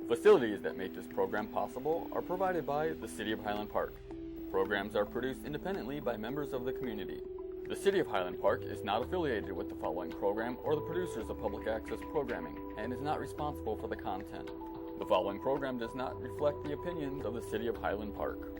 Facilities that make this program possible are provided by the City of Highland Park. Programs are produced independently by members of the community. The City of Highland Park is not affiliated with the following program or the producers of public access programming and is not responsible for the content. The following program does not reflect the opinions of the City of Highland Park.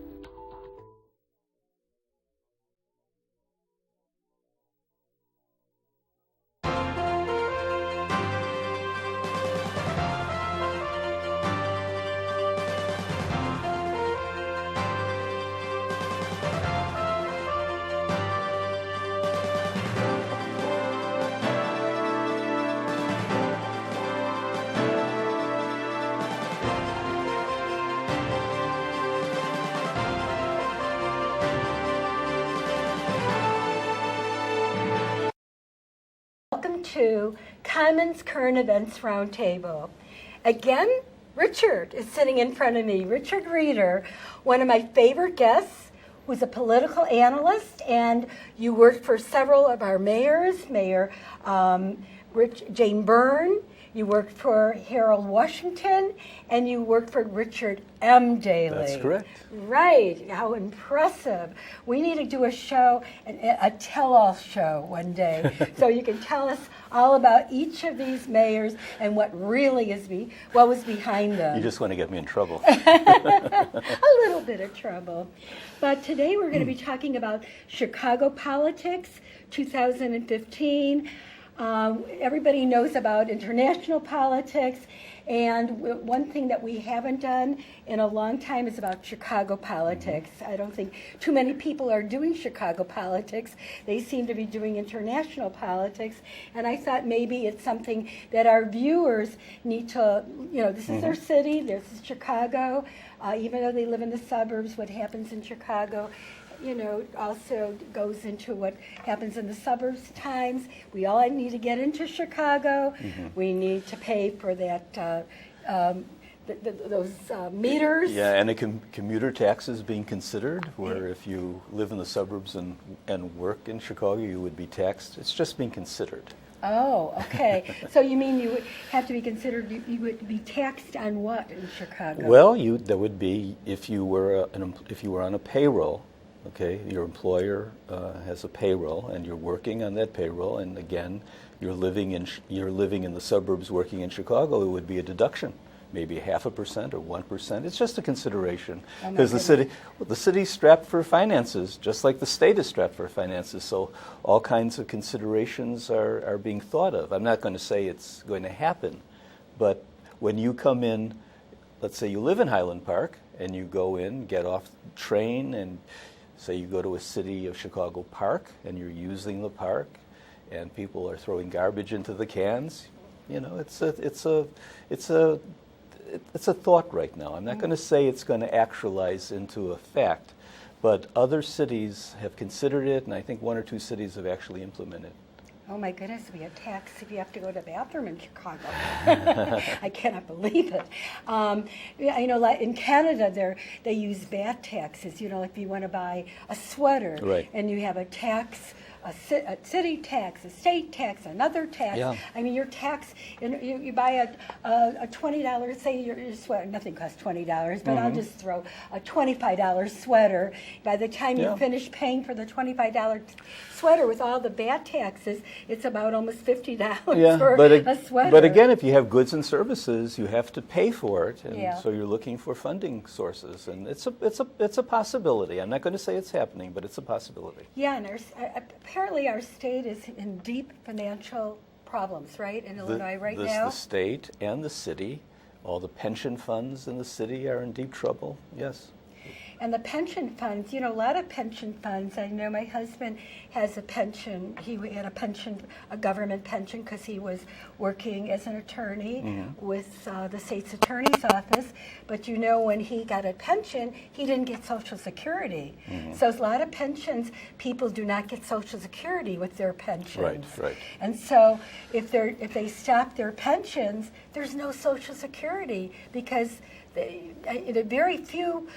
Welcome to Cahnmann's Current Events Roundtable. Again, Richard is sitting in front of me. Richard Reeder, one of my favorite guests, who's a political analyst, and you worked for several of our mayors, Mayor Jane Byrne, you worked for Harold Washington, and you worked for Richard M. Daley. That's correct. Right. How impressive. We need to do a show, a tell-all show one day, so you can tell us all about each of these mayors and what really what was behind them. You just want to get me in trouble. A little bit of trouble. But today we're going to be talking about Chicago politics, 2015. Everybody knows about international politics, and one thing that we haven't done in a long time is about Chicago politics. I don't think too many people are doing Chicago politics. They seem to be doing international politics, and I thought maybe it's something that our viewers need to, this is their city, this is Chicago, even though they live in the suburbs, what happens in Chicago also goes into what happens in the suburbs times. We all need to get into Chicago. We need to pay for that, those meters. Yeah, and a commuter tax is being considered, where if you live in the suburbs and work in Chicago, you would be taxed. It's just being considered. Oh, okay. So you mean you would have to be considered, you would be taxed on what in Chicago? Well, that would be if you were on a payroll. Okay, your employer has a payroll, and you're working on that payroll, and again, you're living in the suburbs, working in Chicago. It would be a deduction, maybe 0.5% or 1%. It's just a consideration because the city's strapped for finances, just like the state is strapped for finances. So all kinds of considerations are being thought of. I'm not going to say it's going to happen, but when you come in, let's say you live in Highland Park, and you go in, get off the train, and say you go to a City of Chicago park and you're using the park and people are throwing garbage into the cans, it's a thought right now. I'm not going to say it's going to actualize into a fact, but other cities have considered it, and I think 1 or 2 cities have actually implemented it. Oh my goodness, we have tax if you have to go to the bathroom in Chicago. I cannot believe it. Like in Canada, they use VAT taxes. If you want to buy a sweater, right, and you have a tax, a city tax, a state tax, another tax. Yeah. I mean, your tax, you buy a $20, say your sweater, nothing costs $20, but I'll just throw a $25 sweater. By the time you finish paying for the $25 sweater with all the VAT taxes, it's about almost $50 for a sweater. But again, if you have goods and services, you have to pay for it, and so you're looking for funding sources, and it's a possibility. I'm not going to say it's happening, but it's a possibility. Yeah, and apparently our state is in deep financial problems, right, in Illinois right now? The state and the city, all the pension funds in the city are in deep trouble, yes. And the pension funds, a lot of pension funds. I know my husband has a pension. He had a government pension, because he was working as an attorney with the state's attorney's office. But when he got a pension, he didn't get Social Security. So a lot of pensions, people do not get Social Security with their pensions. Right. And so if they stop their pensions, there's no Social Security, because in very few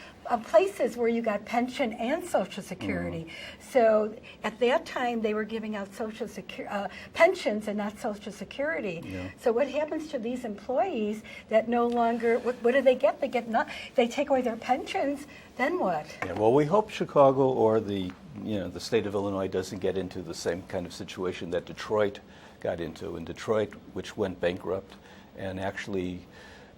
places where you got pension and Social Security. So at that time, they were giving out pensions and not Social Security. Yeah. So what happens to these employees that no longer? What do they get? They take away their pensions. Then what? Yeah, well, we hope Chicago or the state of Illinois doesn't get into the same kind of situation that Detroit got into. In Detroit, which went bankrupt, and actually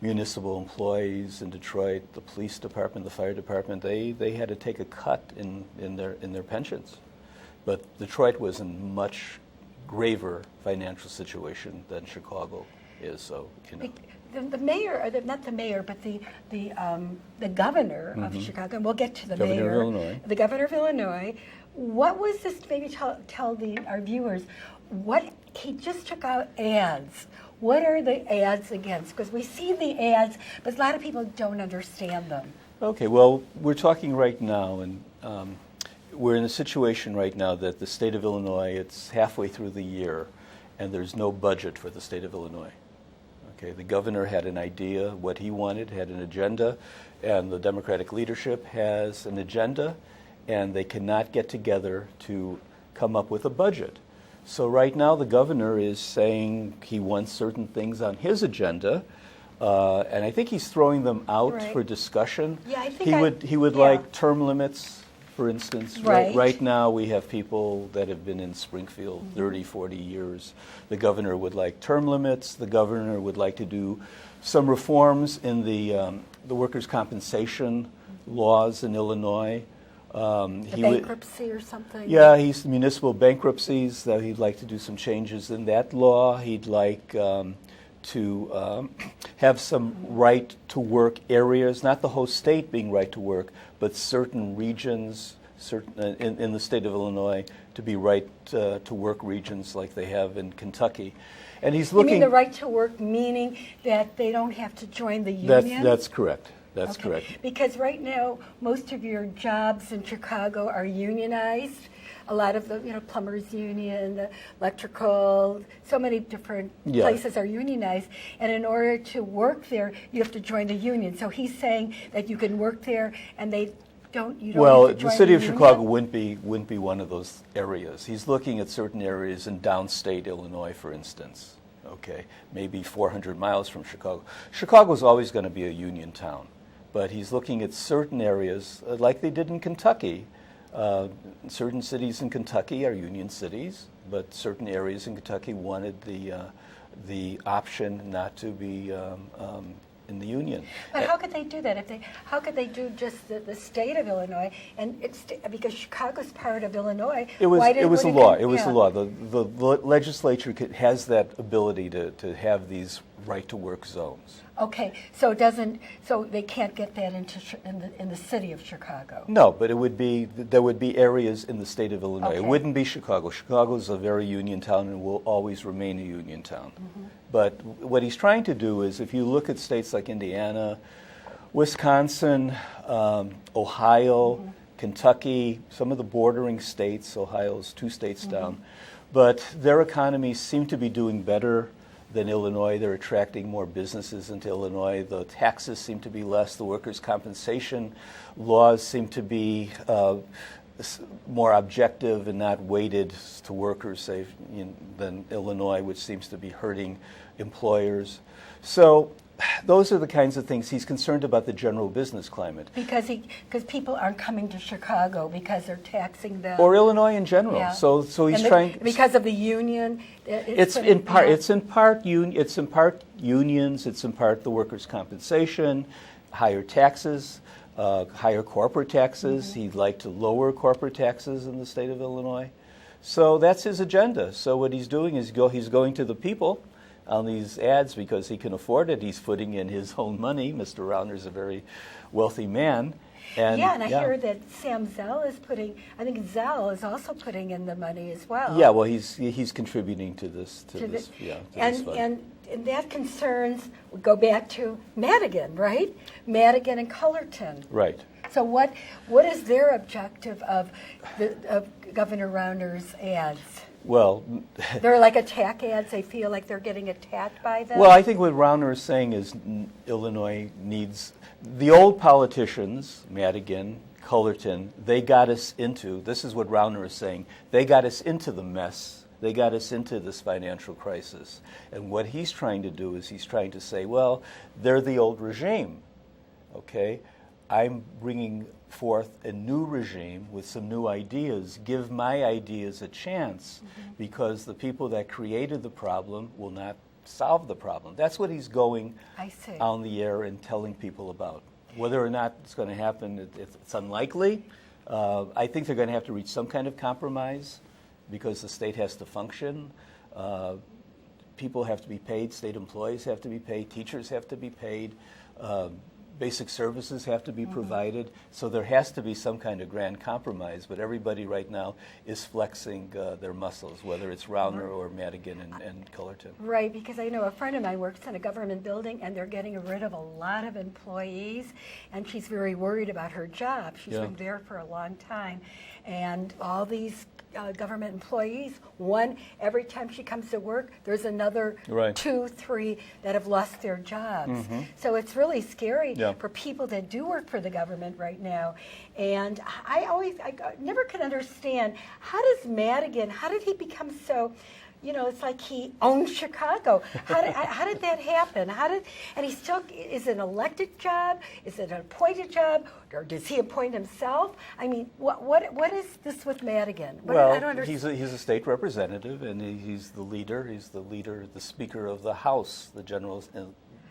municipal employees in Detroit, the police department, the fire department, they had to take a cut in their pensions. But Detroit was in much graver financial situation than Chicago is. So The mayor, or not the mayor, but the governor of Chicago, and we'll get to the Governor mayor, of Illinois. the governor of Illinois. What was this? Maybe tell our viewers what he just took out ads. What are the ads against? Because we see the ads, but a lot of people don't understand them. Okay, well, we're talking right now, and we're in a situation right now that the state of Illinois, it's halfway through the year, and there's no budget for the state of Illinois. Okay, the governor had an idea, what he wanted, had an agenda, and the Democratic leadership has an agenda, and they cannot get together to come up with a budget. So right now the governor is saying he wants certain things on his agenda, and I think he's throwing them out for discussion. Yeah, I think he would like term limits, for instance. Right. Right now we have people that have been in Springfield 30, 40 years. The governor would like term limits. The governor would like to do some reforms in the workers' compensation laws in Illinois. Bankruptcy or something? Yeah, he's municipal bankruptcies. He'd like to do some changes in that law. He'd like to have some right-to-work areas, not the whole state being right-to-work, but certain regions in the state of Illinois to be right-to-work regions like they have in Kentucky. And he's looking... You mean the right-to-work meaning that they don't have to join the union? That's correct. That's correct. Because right now, most of your jobs in Chicago are unionized. A lot of the, plumbers union, the electrical, so many different places are unionized. And in order to work there, you have to join the union. So he's saying that you can work there, and you don't well, have to join the city of union? Chicago wouldn't be one of those areas. He's looking at certain areas in downstate Illinois, for instance. Okay, maybe 400 miles from Chicago. Chicago's always going to be a union town. But he's looking at certain areas, like they did in Kentucky. Certain cities in Kentucky are union cities, but certain areas in Kentucky wanted the option not to be in the union. But how could they do that? How could they do just the state of Illinois? And it's because Chicago's part of Illinois. It was a law. It was a law. The legislature has that ability to have these right-to-work zones. Okay, so they can't get that in the city of Chicago. No, but there would be areas in the state of Illinois. Okay. It wouldn't be Chicago. Chicago is a very union town and will always remain a union town. Mm-hmm. But what he's trying to do is, if you look at states like Indiana, Wisconsin, Ohio, Kentucky, some of the bordering states, Ohio's 2 states down, but their economies seem to be doing better than Illinois. They're attracting more businesses into Illinois. The taxes seem to be less. The workers' compensation laws seem to be more objective and not weighted to workers, say, than Illinois, which seems to be hurting employers. So those are the kinds of things. He's concerned about the general business climate. Because people aren't coming to Chicago because they're taxing them. Or Illinois in general. Yeah. So he's trying because of the union. It's in part unions. It's in part the workers' compensation, higher taxes, higher corporate taxes. Mm-hmm. He'd like to lower corporate taxes in the state of Illinois. So that's his agenda. So what he's doing is he's going to the people on these ads because he can afford it. He's putting in his own money. Mr. Rauner's a very wealthy man. I hear that Sam Zell is I think Zell is also putting in the money as well. Yeah, well, he's contributing to this. This fund. And that concerns, we go back to Madigan, right? Madigan and Cullerton. Right. So what is their objective of Governor Rauner's ads? Well, They're like attack ads. They feel like they're getting attacked by them. well, I think what Rauner is saying is Illinois needs the old politicians, Madigan, Cullerton. They got us into. This is what Rauner is saying. They got us into the mess. They got us into this financial crisis. And what he's trying to do is he's trying to say, well, they're the old regime. Okay, I'm bringing forth a new regime with some new ideas. Give my ideas a chance, because the people that created the problem will not solve the problem. That's what he's going on the air and telling people about. Whether or not it's going to happen, it's unlikely. I think they're going to have to reach some kind of compromise, because the state has to function. People have to be paid. State employees have to be paid. Teachers have to be paid. Basic services have to be provided. So there has to be some kind of grand compromise. But everybody right now is flexing their muscles, whether it's Rauner or Madigan and Cullerton. Right, because I know a friend of mine works in a government building, and they're getting rid of a lot of employees, and she's very worried about her job. She's been there for a long time, and all these government employees, every time she comes to work, there's another 2, 3 that have lost their jobs. So it's really scary for people that do work for the government right now. And I never could understand, how did he become so, it's like he owns Chicago. How did that happen? And he still, is it an elected job? Is it an appointed job? Or does he appoint himself? I mean, what is this with Madigan? I don't understand. He's a state representative, and he's the leader. He's the leader, the Speaker of the House, the general.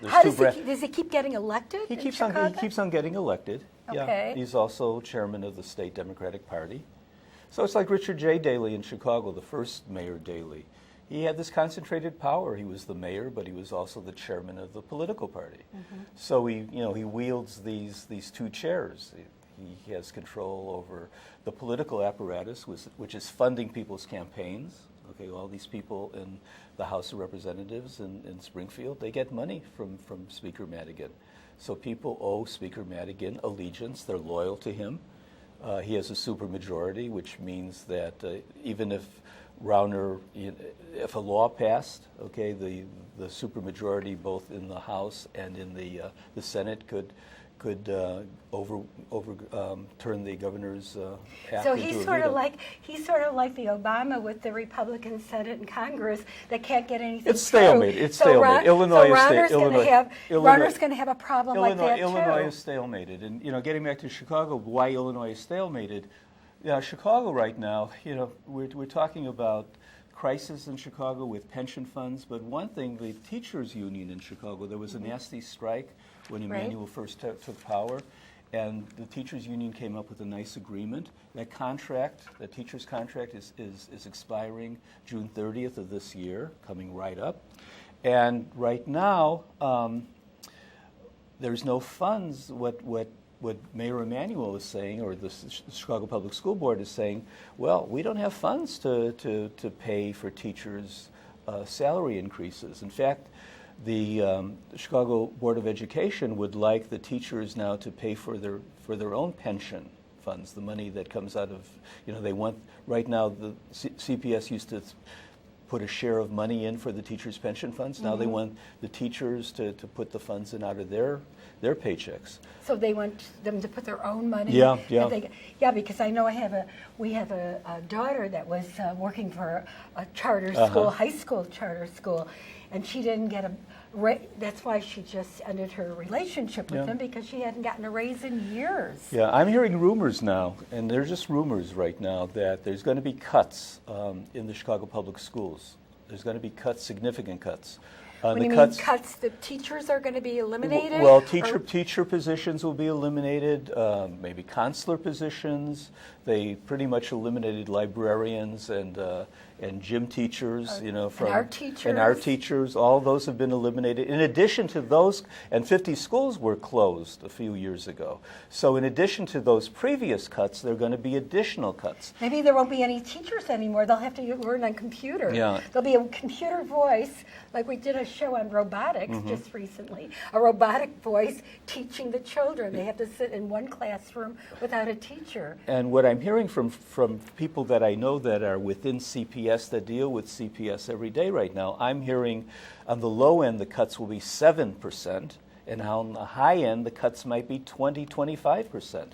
Does he keep getting elected? He keeps on getting elected. Okay. Yeah. He's also chairman of the state Democratic Party. So it's like Richard J. Daley in Chicago, the first Mayor Daley. He had this concentrated power. He was the mayor, but he was also the chairman of the political party. So he wields these 2 chairs. He has control over the political apparatus, which is funding people's campaigns. Okay, all these people in the House of Representatives in Springfield, they get money from Speaker Madigan. So people owe Speaker Madigan allegiance. They're loyal to him. He has a supermajority, which means that even if Rauner, if a law passed, okay, the supermajority both in the House and in the Senate could overturn the governor's act. So he's sort of like the Obama with the Republican Senate and Congress that can't get anything. It's stalemate. Through. It's stalemate. Rauner's going to have a problem like that too. Illinois is stalemated, and getting back to Chicago, why Illinois is stalemated. Chicago right now, we're talking about crisis in Chicago with pension funds, but one thing, the teachers union in Chicago, there was a nasty strike when Emanuel first took power, and the teachers union came up with a nice agreement. That teacher's contract is expiring June 30th of this year, coming right up. And right now, there's no funds. What Mayor Emanuel is saying, or the Chicago Public School Board is saying, well, we don't have funds to pay for teachers' salary increases. In fact, the Chicago Board of Education would like the teachers now to pay for their own pension funds, the money that comes out of, they want, right now the CPS used to put a share of money in for the teachers' pension funds. Now they want the teachers to put the funds in out of their paychecks. So they want them to put their own money. Yeah. Because I know we have a daughter that was working for a charter school, high school charter school, and she didn't get that's why she just ended her relationship with him, because she hadn't gotten a raise in years. Yeah, I'm hearing rumors now, and they're just rumors right now, that there's going to be cuts in the Chicago public schools. There's going to be cuts, significant cuts. What do you mean cuts? The teachers are going to be eliminated? Well, teacher positions will be eliminated, maybe consular positions. They pretty much eliminated librarians and gym teachers, and art teachers. All those have been eliminated. In addition to those, and 50 schools were closed a few years ago. So in addition to those previous cuts, there are going to be additional cuts. Maybe there won't be any teachers anymore. They'll have to learn on computer. Yeah. There'll be a computer voice, like we did a show on robotics just recently, a robotic voice teaching the children. They have to sit in one classroom without a teacher. And what I'm hearing from people that I know that are within CPS CPS that deal with CPS every day right now. I'm hearing on the low end the cuts will be 7%, and on the high end the cuts might be 25%.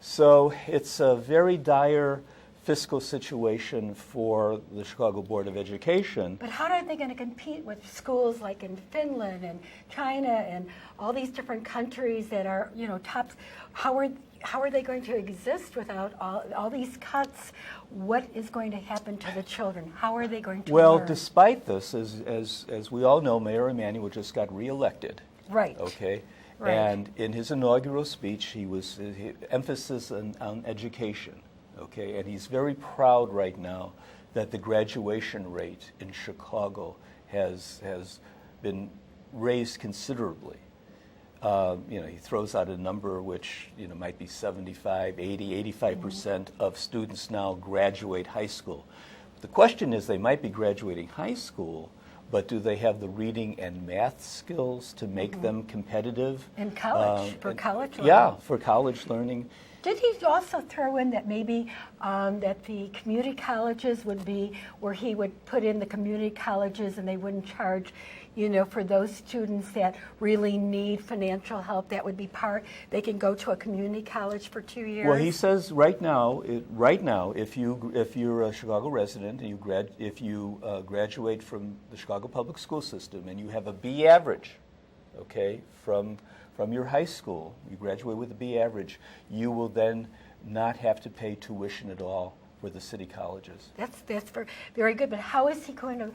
So it's a very dire fiscal situation for the Chicago Board of Education. But how are they going to compete with schools like in Finland and China and all these different countries that are, tops? How are they going to exist without all these cuts? What is going to happen to the children? How are they going to learn? Despite this, as we all know, Mayor Emanuel just got reelected. Right. Okay. Right. And in his inaugural speech, he emphasis on education. Okay, and he's very proud right now that the graduation rate in Chicago has been raised considerably. He throws out a number which might be 75, 80, 85% of students now graduate high school. The question is, they might be graduating high school, but do they have the reading and math skills to make them competitive? In college, for college learning. Yeah, for college learning. Did he also throw in that maybe that the community colleges would be where he would put in the community colleges and they wouldn't charge, for those students that really need financial help, that would be they can go to a community college for 2 years? Well, he says right now, if you're a Chicago resident and if you graduate from the Chicago public school system and you have a B average, okay, from your high school, you graduate with a B average, you will then not have to pay tuition at all for the city colleges. That's very good, but how is he going to,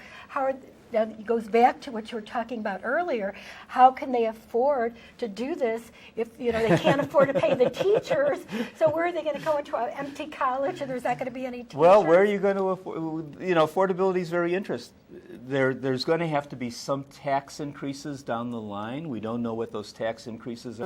now it goes back to what you were talking about earlier, how can they afford to do this if they can't afford to pay the teachers? So where are they going to go into an empty college and there's not going to be any teachers? Well, where are you going to afford, affordability is very interesting. There's going to have to be some tax increases down the line. We don't know what those tax increases are.